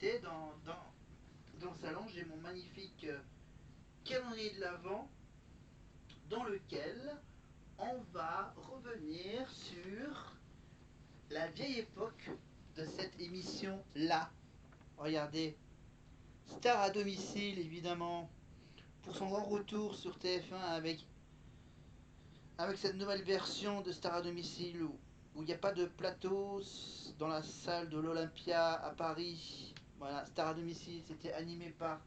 activités dans le salon. J'ai mon magnifique calendrier de l'Avent dans lequel on va revenir sur la vieille époque de cette émission-là. Regardez, Star à domicile, évidemment, pour son grand retour sur TF1 avec cette nouvelle version de Star à domicile où il n'y a pas de plateau dans la salle de l'Olympia à Paris. Voilà, Star à domicile, c'était animé par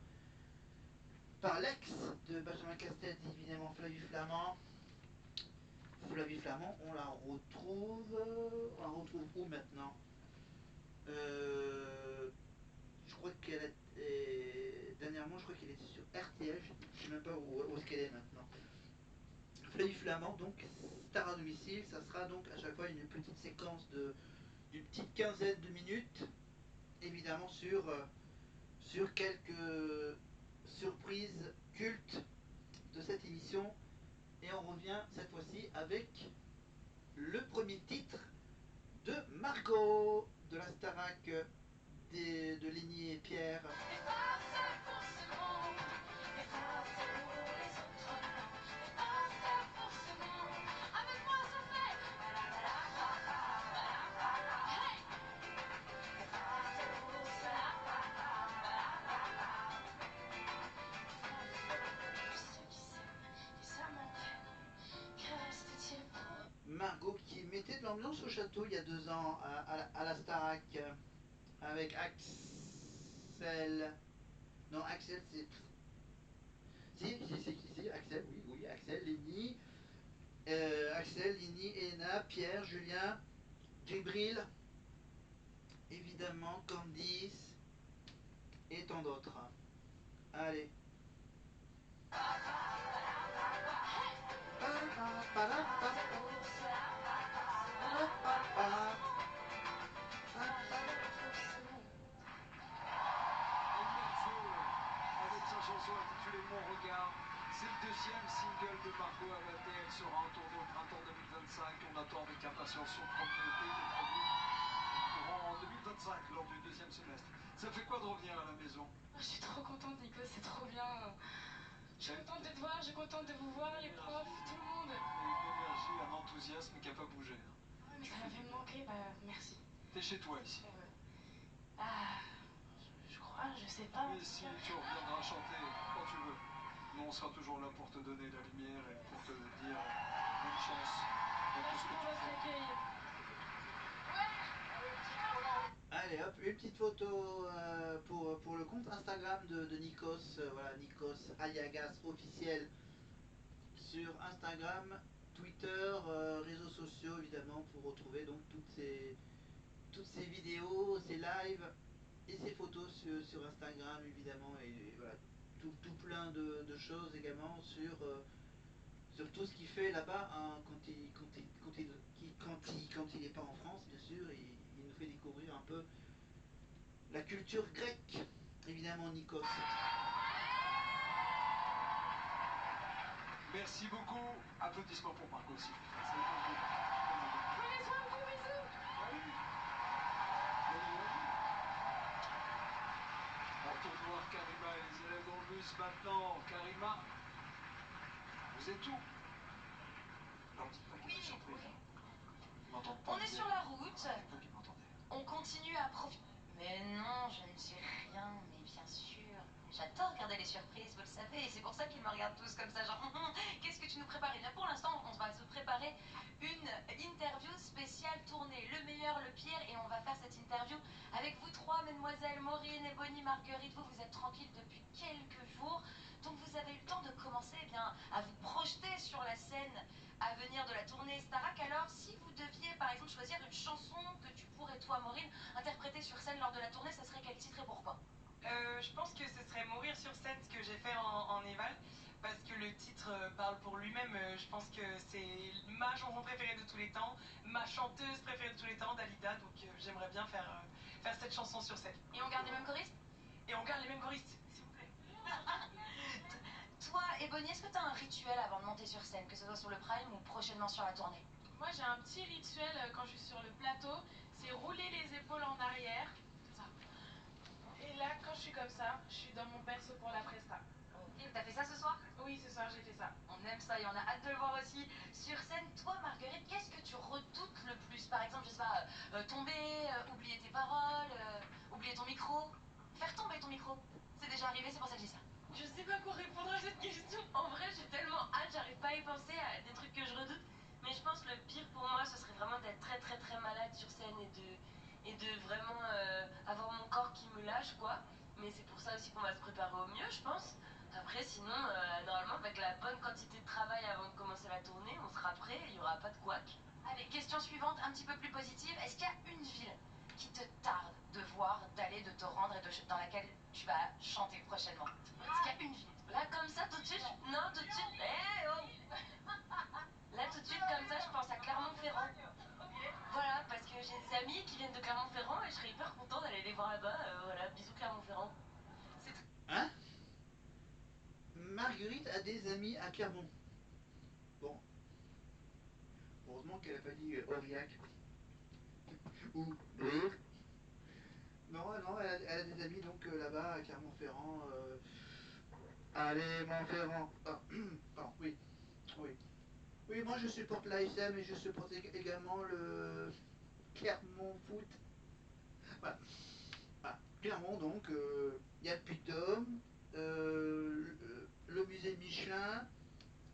l'ex de Benjamin Castaldi, évidemment, Flavie Flamand. Flavie Flamand, on la retrouve où maintenant? Je crois qu'elle est dernièrement, je crois qu'elle était sur RTL, je sais même pas où est-ce qu'elle est maintenant. Flavie Flamand, donc Star à domicile, ça sera donc à chaque fois une petite séquence d'une petite quinzaine de minutes, évidemment sur quelques surprises cultes de cette émission. Et on revient cette fois-ci avec le premier titre de Margot de la Starac de Lénie et Pierre. Margot qui mettait de l'ambiance au château il y a 2 ans à la Starac avec Axel. Non, Axel c'est... Si, Axel, oui, Axel, Lénie, Axel, Lénie, Elena, Pierre, Julien, Djibril, évidemment, Candice et tant d'autres. Allez. Avec sa chanson intitulée Mon Regard, c'est le deuxième single de Margot Abaté. Elle sera en tournée au printemps 2025. On attend avec impatience son premier EP qui est prévu en 2025, lors du deuxième semestre. Ça fait quoi de revenir à la maison? Je suis trop contente, Nico, c'est trop bien. Je suis contente de te voir, je suis contente de vous voir, les profs, tout le monde. Une énergie, un enthousiasme qui n'a pas bougé. Mais ça m'avait manqué, bah merci. T'es chez toi ici. Ah, je crois, je sais pas. Mais si, tu reviendras chanter quand tu veux. Nous, on sera toujours là pour te donner la lumière et pour te dire bonne chance dans tout ce que tu fais. Allez hop, une petite photo pour le compte Instagram de Nikos, voilà, Nikos Aliagas officiel sur Instagram, Twitter, réseaux sociaux évidemment pour retrouver donc toutes ces vidéos, ces lives et ces photos sur Instagram évidemment et voilà, tout plein de choses également sur tout ce qu'il fait là-bas hein, quand il n'est pas en France bien sûr, il nous fait découvrir un peu la culture grecque, évidemment Nikos. Merci beaucoup. Applaudissements pour Marco aussi. Prenez soin de vous, bisous. On retourne voir Karima et les élèves dans le bus maintenant. Karima, vous êtes où? Alors dites pas qu'il y a une surprise. Ils m'entendent pas. On est sur la route. C'est vous qui m'entendez. On continue à profiter. Mais non, je ne sais rien, mais bien sûr. J'adore regarder les surprises, vous le savez, et c'est pour ça qu'ils me regardent tous comme ça, genre, qu'est-ce que tu nous prépares? Et bien pour l'instant, on va se préparer une interview spéciale tournée, le meilleur, le pire, et on va faire cette interview avec vous trois, mesdemoiselles Maureen et Bonnie Marguerite. Vous êtes tranquilles depuis quelques jours, donc vous avez eu le temps de commencer eh bien, à vous projeter sur la scène à venir de la tournée Starac. Alors, si vous deviez, par exemple, choisir une chanson que tu pourrais, toi, Maureen, interpréter sur scène lors de la tournée, ça serait quel titre et pourquoi? Je pense que ce serait Mourir sur scène, ce que j'ai fait en Eval, parce que le titre parle pour lui-même. Je pense que c'est ma chanson préférée de tous les temps, ma chanteuse préférée de tous les temps, Dalida, donc j'aimerais bien faire cette chanson sur scène. Et on garde les mêmes choristes? Et on garde les mêmes choristes, s'il vous plaît. Toi et Bonnie, est-ce que tu as un rituel avant de monter sur scène, que ce soit sur le Prime ou prochainement sur la tournée? Moi, j'ai un petit rituel quand je suis sur le plateau, c'est rouler les épaules en arrière, comme ça. Et Oui, ce soir j'ai fait ça. On aime ça et on a hâte de le voir aussi sur scène. Toi, Marguerite, qu'est-ce que tu redoutes le plus? Par exemple, je sais pas, tomber, oublier tes paroles, oublier ton micro, faire tomber ton micro. C'est déjà arrivé, c'est pour ça que je dis ça. Je sais pas quoi répondre à cette question. En vrai, j'ai tellement hâte, j'arrive pas à y penser à des trucs que je redoute. Mais je pense que le pire pour moi, ce serait vraiment d'être très très très malade sur scène et de vraiment avoir mon corps qui me lâche, quoi. Mais c'est pour ça aussi qu'on va se préparer au mieux, je pense. Après, sinon, normalement, avec la bonne quantité de travail avant de commencer la tournée, on sera prêt, il n'y aura pas de couac. Allez, question suivante, un petit peu plus positive. Est-ce qu'il y a une ville qui te tarde de voir, d'aller, de te rendre et dans laquelle tu vas chanter prochainement? Est-ce qu'il y a une ville? Là, comme ça, tout de suite, non, tout de suite, oh. Là, tout de suite, comme ça, je pense à Clermont-Ferrand. Voilà, parce que j'ai des amis qui viennent de Clermont-Ferrand et je serais hyper contente d'aller les voir là-bas. Voilà, bisous Clermont-Ferrand. Hein? Marguerite a des amis à Clermont. Bon. Heureusement qu'elle a pas dit Aurillac. Ou Brure. Non, non, elle a des amis donc là-bas à Clermont-Ferrand. Allez, Montferrand. Ah, pardon, oui. Oui. Oui, moi je supporte l'ASM et je supporte également le Clermont Foot. Voilà. Voilà. Clermont donc, il y a le Puy-de-Dôme, le musée Michelin,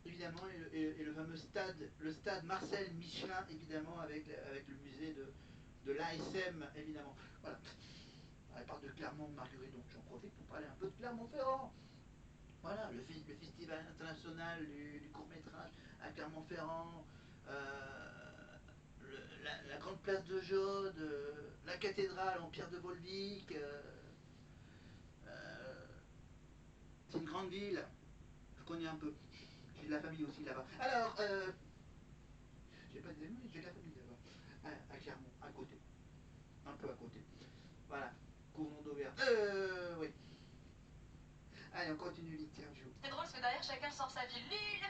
évidemment, et le fameux stade, le stade Marcel Michelin, évidemment, avec le musée de l'ASM, évidemment. Voilà. Elle parle de Clermont, Marguerite, donc j'en profite pour parler un peu de Clermont-Ferrand. Voilà, le festival international du court-métrage à Clermont-Ferrand, la grande place de Jaude, la cathédrale en pierre de Volvic. C'est une grande ville, je connais un peu. J'ai de la famille aussi là-bas. Alors, j'ai pas des amis, mais j'ai de la famille là-bas. À Clermont, à côté. Un peu à côté. Voilà. Cournon d'Auvergne. Oui. Allez, on continue l'interview. C'est drôle parce que derrière, chacun sort sa ville. Lille,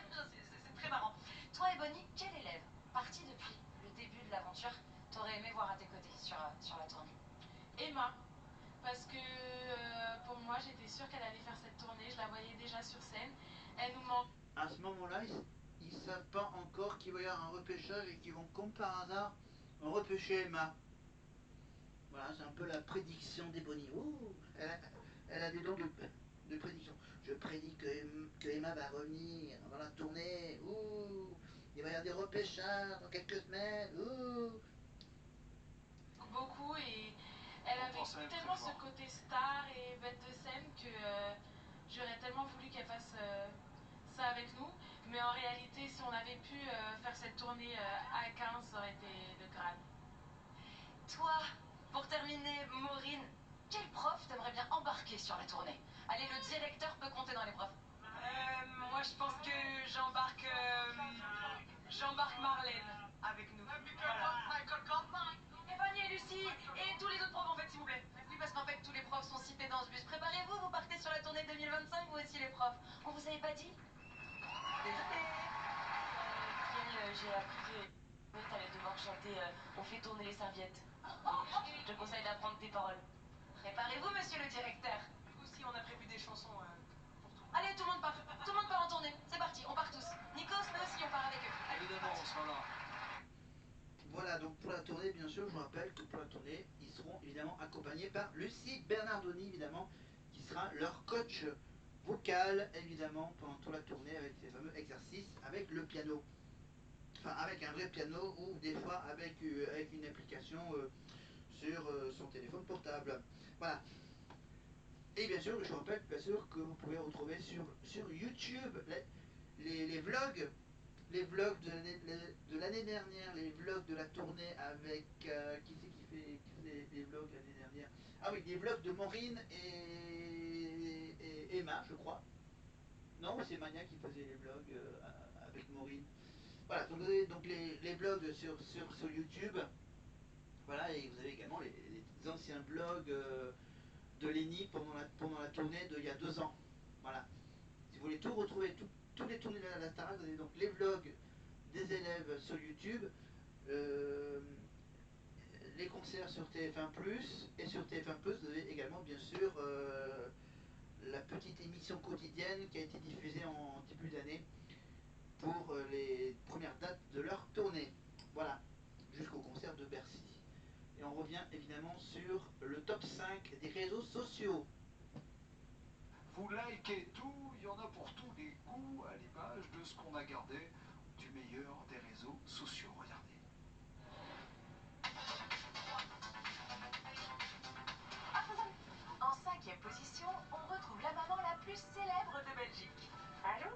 c'est très marrant. Toi et Bonnie, quel élève, parti depuis le début de l'aventure, t'aurais aimé voir à tes côtés sur la tournée? Emma, parce que pour moi j'étais sûre qu'elle allait faire cette tournée, je la voyais déjà sur scène. Elle nous manque. À ce moment-là, ils ne savent pas encore qu'il va y avoir un repêchage et qu'ils vont, comme par hasard, repêcher Emma. Voilà, c'est un peu la prédiction des Bonnie. Elle a des dons de prédiction. Je prédis que Emma va revenir dans la tournée. Ouh, il va y avoir des repêchages dans quelques semaines. Ouh. Beaucoup et elle avait tellement ce côté star et bête de scène que j'aurais tellement voulu qu'elle fasse ça avec nous. Mais en réalité, si on avait pu faire cette tournée à 15, ça aurait été le Graal. Toi, pour terminer, Maureen, quel prof t'aimerais bien embarquer sur la tournée? Allez, le directeur peut compter dans les profs. Moi, je pense que j'embarque Marlène avec nous. Voilà. Et Fanny et Lucie, et tous les autres profs en fait, s'il vous plaît. Oui, parce qu'en fait, tous les profs sont cités dans ce bus. Préparez-vous, vous partez sur la tournée 2025, vous aussi les profs. On vous avait pas dit? Désolé. J'ai appris que t'allais devoir chanter On fait tourner les serviettes. Je te conseille d'apprendre tes paroles. Préparez-vous, monsieur le directeur. Aussi, on a prévu des chansons pour tout. Allez, tout le monde part. Tout le monde part en tournée. C'est parti, on part tous. Nikos, nous aussi, on part avec eux. Allez, Évidemment, on sera là. Voilà, donc pour la tournée, bien sûr, je vous rappelle que pour la tournée, ils seront évidemment accompagnés par Lucie Bernardoni, évidemment, qui sera leur coach vocal, évidemment, pendant toute la tournée avec ces fameux exercices avec le piano. Enfin, avec un vrai piano ou des fois avec une application sur son téléphone portable. Voilà. Et bien sûr, je vous rappelle bien sûr que vous pouvez retrouver sur YouTube les vlogs de l'année dernière, les vlogs de la tournée avec qui c'est qui fait les vlogs l'année dernière? Ah oui, les vlogs de Maureen et Emma, je crois. Non, c'est Mania qui faisait les vlogs avec Maureen. Voilà, donc vous avez donc les vlogs sur YouTube. Voilà, et vous avez également les anciens vlogs de Lenny pendant la tournée d'il y a 2 ans. Voilà. Si vous voulez tout retrouver, tous les tournées de la Starac, vous avez donc les vlogs des élèves sur YouTube, euh, les concerts sur TF1+, et sur TF1+, vous avez également bien sûr petite émission quotidienne qui a été diffusée en début d'année pour les premières dates de leur tournée. Voilà, jusqu'au concert de Bercy. Et on revient évidemment sur le top 5 des réseaux sociaux. Vous likez tout, il y en a pour tous les goûts, à l'image de ce qu'on a gardé du meilleur des réseaux sociaux. Regardez. En 5e position, on retrouve la maman la plus célèbre de Belgique. Allô?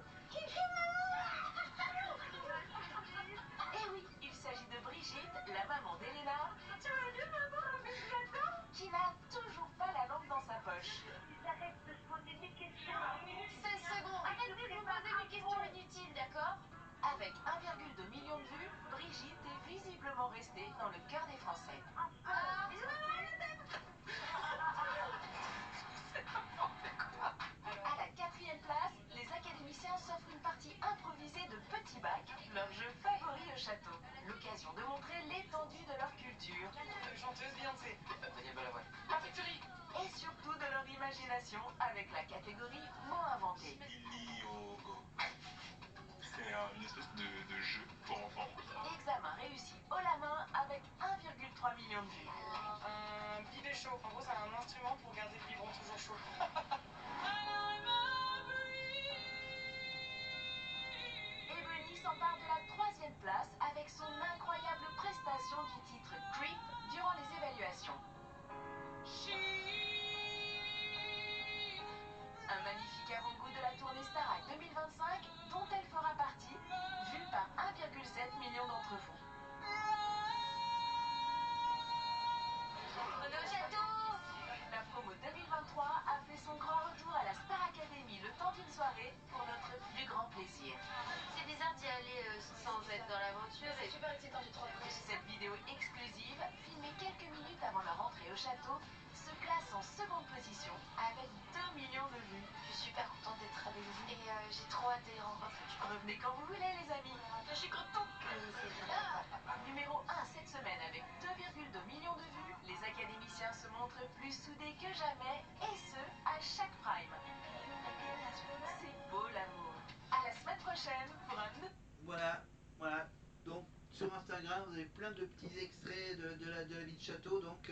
Eh oui, il s'agit de Brigitte, la maman d'Elena. Tu as vu maman avec Platon? Qui n'a toujours pas la lampe dans sa poche. Ils arrêtent de se poser des questions. 16 secondes. Arrêtez de vous poser des questions inutiles, d'accord? Avec 1,2 million de vues, Brigitte est visiblement restée dans le cœur des Français. Bisous maman, je t'aime. À la 4e place, les académiciens s'offrent une partie improvisée de petits bacs, leur jeu favori au château. L'occasion de montrer l'étendue de leur culture. Chanteuse Beyoncé. Daniel Balavoine. Perfect Fury. Et surtout de leur imagination avec la catégorie mots inventés. Iliogo. C'est une espèce de jeu pour enfants. Examen réussi haut la main avec 1,3 million de vues. Un bidet chaud. En gros, c'est un instrument pour garder le biberon toujours chaud. Ebony s'empare de la 3e place avec son incroyable prestation du titre Creep durant les évaluations. Un magnifique avant-goût de la tournée Starac 2025 dont elle fera partie, vue par 1,7 million d'entre vous. On est au château! La promo 2023 a fait son grand retour à la Star Academy le temps d'une soirée pour notre plus grand plaisir. C'est bizarre d'y aller sans être dans l'aventure. C'est super excitant, j'ai trop apprécié. Cette vidéo exclusive, filmée quelques minutes avant leur entrée au château, se classe en seconde position avec 2 millions de vues. Je suis super contente d'être avec vous et j'ai trop hâte de les rencontrer. Revenez quand vous voulez les amis. Je suis contente. Oui, c'est vrai. Numéro 1 cette semaine avec 2,2 millions de vues, les académiciens se montrent plus soudés que jamais et ce, à chaque prime. C'est beau l'amour. À la semaine prochaine pour un nouveau... Voilà, voilà. Donc sur Instagram, vous avez plein de petits extraits de la vie de château, donc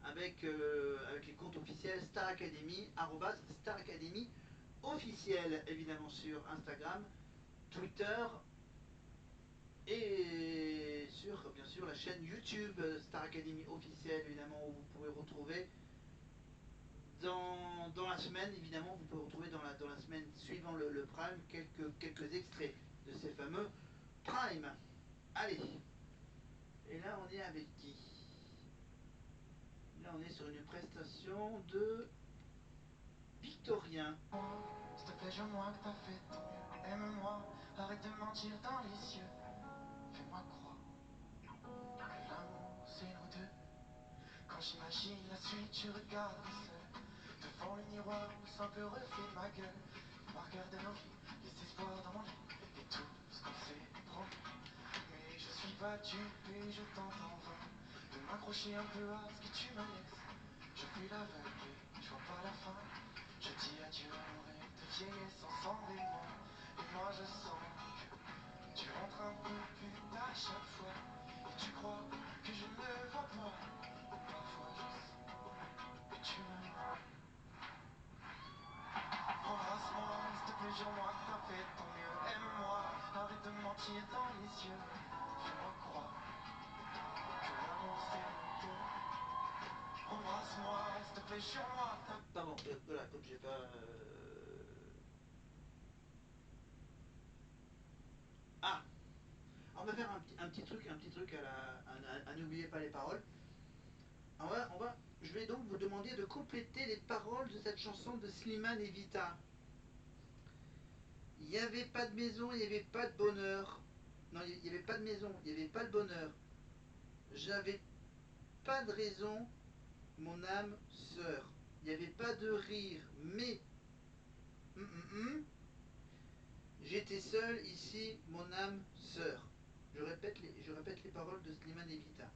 avec les comptes officiels Star Academy, @Star Academy officiel évidemment sur Instagram, Twitter et sur bien sûr la chaîne YouTube Star Academy officiel évidemment où vous pouvez retrouver dans la semaine évidemment vous pouvez retrouver dans la semaine suivant le Prime quelques extraits de ces fameux Prime. Allez, et là on est avec qui? Là on est sur une prestation de Victorien. S'il te plaît, jure-moi que t'as fait ton mieux. Aime-moi, arrête de mentir dans les yeux. Fais-moi croire que l'amour c'est nous deux. Quand j'imagine la suite, je regarde seul devant le miroir où simple reflet de ma gueule. Marqueur de nos vies, les espoirs dans mon lit et tout ce qu'on s'est promis. Mais je suis pas dupe et je tente en vain de m'accrocher un peu à ce que tu me laisses. Je fais l'aveugle et je vois pas la fin. Je dis adieu à nos rêves de vieillesse ensemble et moi je sens que tu rentres un peu plus tard chaque fois. Et tu crois que je ne vois pas. Parfois je sens que tu m'aimes. Embrasse-moi, s'il te plaît, jure-moi que t'as fait ton mieux. Aime-moi, arrête de mentir dans les yeux. Fais-moi croire que l'amour c'est nous deux. Embrasse-moi, s'il te plaît, jure-moi que t'as... Pardon, voilà, comme j'ai pas... Ah, on va faire un petit truc à n'oubliez pas les paroles. Je vais donc vous demander de compléter les paroles de cette chanson de Slimane et Vita. Il n'y avait pas de maison, il n'y avait pas de bonheur. Non, il n'y avait pas de maison, il n'y avait pas de bonheur. J'avais pas de raison, mon âme sœur. Il n'y avait pas de rire, mais... J'étais seul ici, mon âme sœur. Je répète les paroles de Slimane et Vita.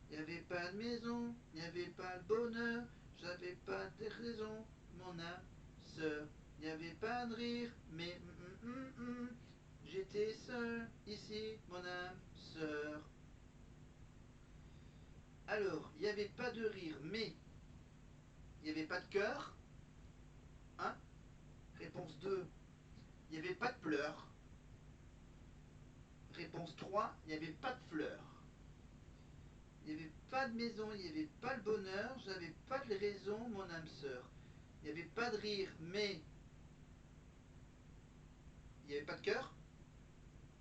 Il n'y avait pas de maison, il n'y avait pas de bonheur, j'avais pas de raison, mon âme sœur. Il n'y avait pas de rire, mais j'étais seul ici, mon âme sœur. Alors, il n'y avait pas de rire, mais il n'y avait pas de cœur. Hein? Réponse 2, il n'y avait pas de pleurs. Réponse 3, il n'y avait pas de fleurs. Il n'y avait pas de maison, il n'y avait pas le bonheur, j'avais pas de raison, mon âme sœur. Il n'y avait pas de rire, mais il n'y avait pas de cœur,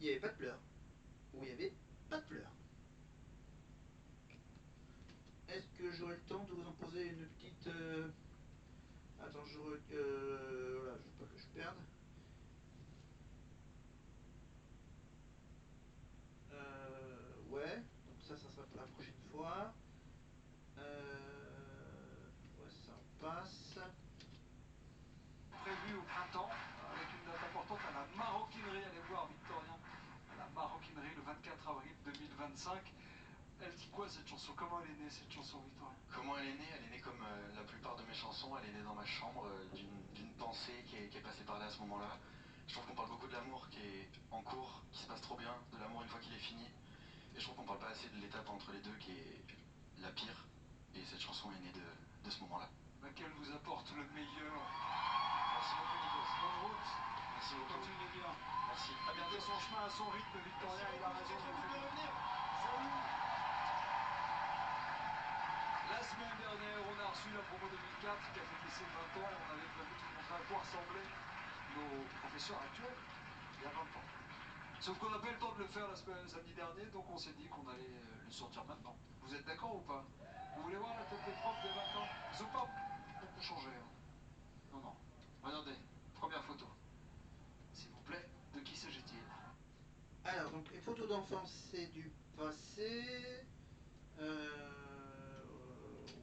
il n'y avait pas de pleurs. Ou il n'y avait pas de pleurs. Est-ce que j'aurai le temps de vous en poser une petite... Attends, voilà, je veux pas que je perde. Ouais, donc ça sera pour la prochaine fois. Ouais, ça passe. Prévu au printemps, avec une date importante à la maroquinerie. Allez voir Victorien, à la maroquinerie le 24 avril 2025. Elle dit quoi cette chanson? Comment elle est née cette chanson, Victorien? Comment elle est née? Elle est née comme la plupart de mes chansons. Elle est née dans ma chambre d'une pensée qui est passée par là à ce moment-là. Je trouve qu'on parle beaucoup de l'amour qui est en cours, qui se passe trop bien, de l'amour une fois qu'il est fini. Et je trouve qu'on parle pas assez de l'étape entre les deux qui est la pire. Et cette chanson est née de ce moment-là. Laquelle vous apporte le meilleur. Merci beaucoup, Nico. Bonne route. Merci beaucoup. Continuez bien. Merci. À bientôt. Son chemin à son rythme, Victorien, il a raison. revenir. Salut. La semaine dernière, on a reçu la promo 2004 qui a fêté ses 20 ans. On avait prévu de vous montrer à quoi ressemblaient nos professeurs actuels il y a 20 ans. Sauf qu'on n'a pas eu le temps de le faire samedi dernier, donc on s'est dit qu'on allait le sortir maintenant. Vous êtes d'accord ou pas? Vous voulez voir la tête des profs de 20 ans? Ils ont pas beaucoup changé. Hein. Non, non. Regardez, première photo. S'il vous plaît, de qui s'agit-il? Alors, donc les photos d'enfance, c'est du passé.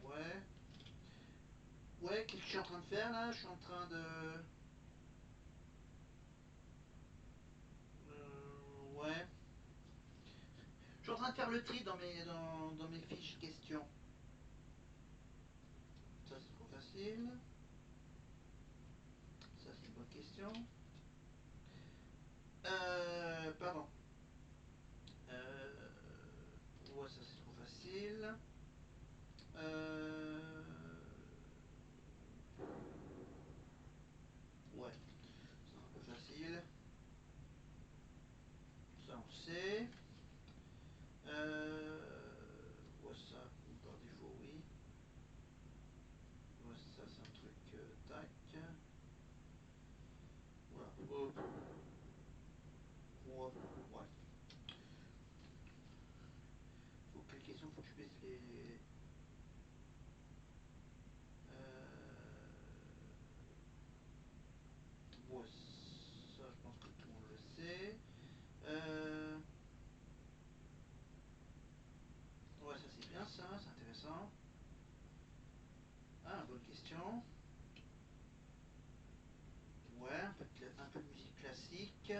Ouais. Ouais, qu'est-ce que je suis en train de faire là? Je suis en train de... ouais. Je suis en train de faire le tri dans mes fiches questions. Ça, c'est trop facile. Ça, c'est une bonne question. Pardon. Ouais, ça, c'est trop facile. Ouais, c'est un peu facile. Ça, on sait. Ouais, ça, par défaut, oui. Ouais, ça, c'est un truc, tac. Voilà. Ouais. Faut quelle question? Faut que je baisse les... Ouais, ça, je pense que tout le monde le sait. Ouais, ça, c'est bien, ça, c'est intéressant. Ah, bonne question. Ouais, un peu de musique classique.